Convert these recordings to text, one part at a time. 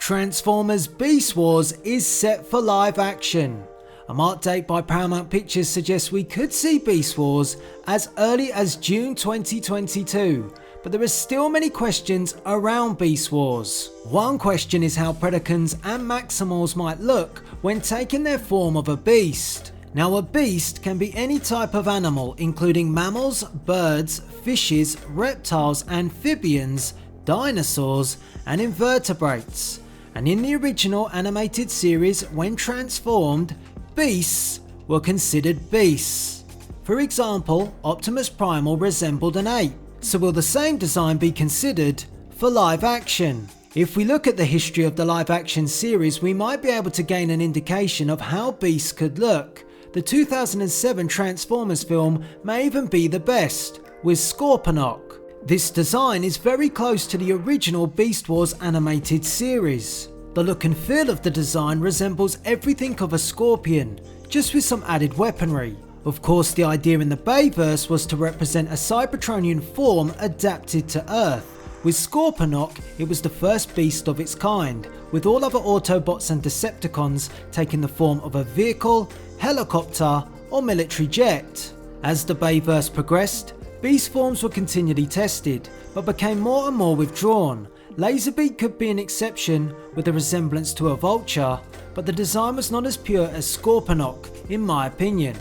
Transformers Beast Wars is set for live action. A marked date by Paramount Pictures suggests we could see Beast Wars as early as June 2022, but there are still many questions around Beast Wars. One question is how Predacons and Maximals might look when taking their form of a beast. Now, a beast can be any type of animal, including mammals, birds, fishes, reptiles, amphibians, dinosaurs, and invertebrates. And in the original animated series, when transformed, beasts were considered beasts. For example, Optimus Primal resembled an ape, so will the same design be considered for live action? If we look at the history of the live action series, we might be able to gain an indication of how beasts could look. The 2007 Transformers film may even be the best, with Scorponok. This design is very close to the original Beast Wars animated series. The look and feel of the design resembles everything of a scorpion, just with some added weaponry. Of course, the idea in the Bayverse was to represent a Cybertronian form adapted to Earth. With Scorponok, it was the first beast of its kind, with all other Autobots and Decepticons taking the form of a vehicle, helicopter, or military jet. As the Bayverse progressed, beast forms were continually tested, but became more and more withdrawn. Laserbeak could be an exception with a resemblance to a vulture, but the design was not as pure as Scorponok, in my opinion.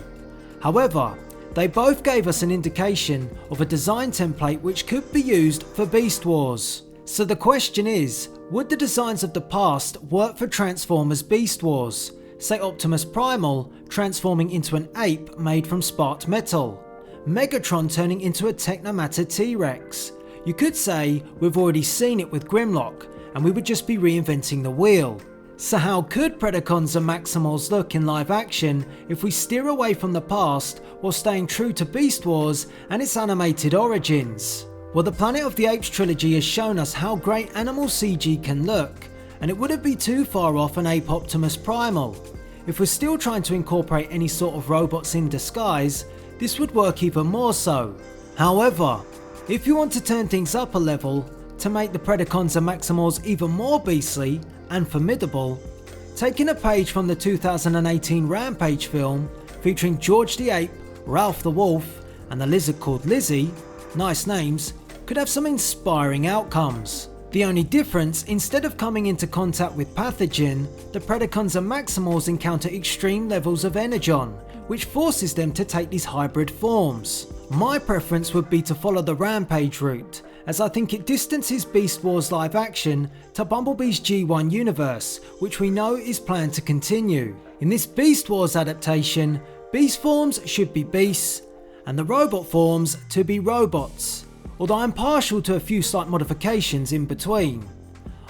However, they both gave us an indication of a design template which could be used for Beast Wars. So the question is, would the designs of the past work for Transformers Beast Wars? Say Optimus Primal transforming into an ape made from sparked metal, Megatron turning into a Technomatter T-Rex. You could say we've already seen it with Grimlock and we would just be reinventing the wheel. So how could Predacons and Maximals look in live action if we steer away from the past while staying true to Beast Wars and its animated origins? Well, the Planet of the Apes trilogy has shown us how great animal CG can look, and it wouldn't be too far off an ape Optimus Primal. If we're still trying to incorporate any sort of robots in disguise, this would work even more so. However, if you want to turn things up a level to make the Predacons and Maximals even more beastly and formidable, taking a page from the 2018 Rampage film featuring George the Ape, Ralph the Wolf, and the lizard called Lizzie, nice names, could have some inspiring outcomes. The only difference, instead of coming into contact with pathogen, the Predacons and Maximals encounter extreme levels of energon, which forces them to take these hybrid forms. My preference would be to follow the Rampage route, as I think it distances Beast Wars live action to Bumblebee's G1 universe, which we know is planned to continue. In this Beast Wars adaptation, beast forms should be beasts, and the robot forms to be robots, although I'm partial to a few slight modifications in between.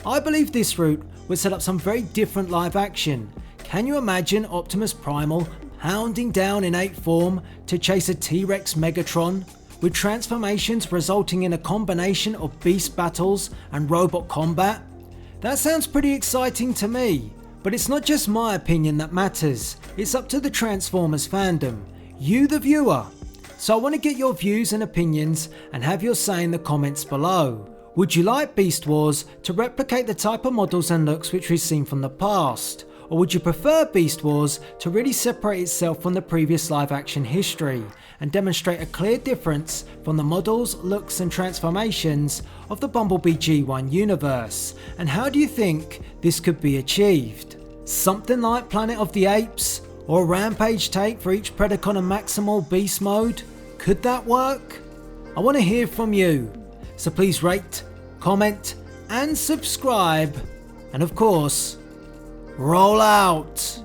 I believe this route would set up some very different live action. Can you imagine Optimus Primal hounding down in ape form to chase a T-Rex Megatron, with transformations resulting in a combination of beast battles and robot combat? That sounds pretty exciting to me, but it's not just my opinion that matters, it's up to the Transformers fandom, you the viewer. So I want to get your views and opinions and have your say in the comments below. Would you like Beast Wars to replicate the type of models and looks which we've seen from the past? Or would you prefer Beast Wars to really separate itself from the previous live action history and demonstrate a clear difference from the models, looks and transformations of the Bumblebee G1 universe? And how do you think this could be achieved? Something like Planet of the Apes or a Rampage take for each Predacon and Maximal beast mode? Could that work? I want to hear from you, so please rate, comment and subscribe, and of course, roll out!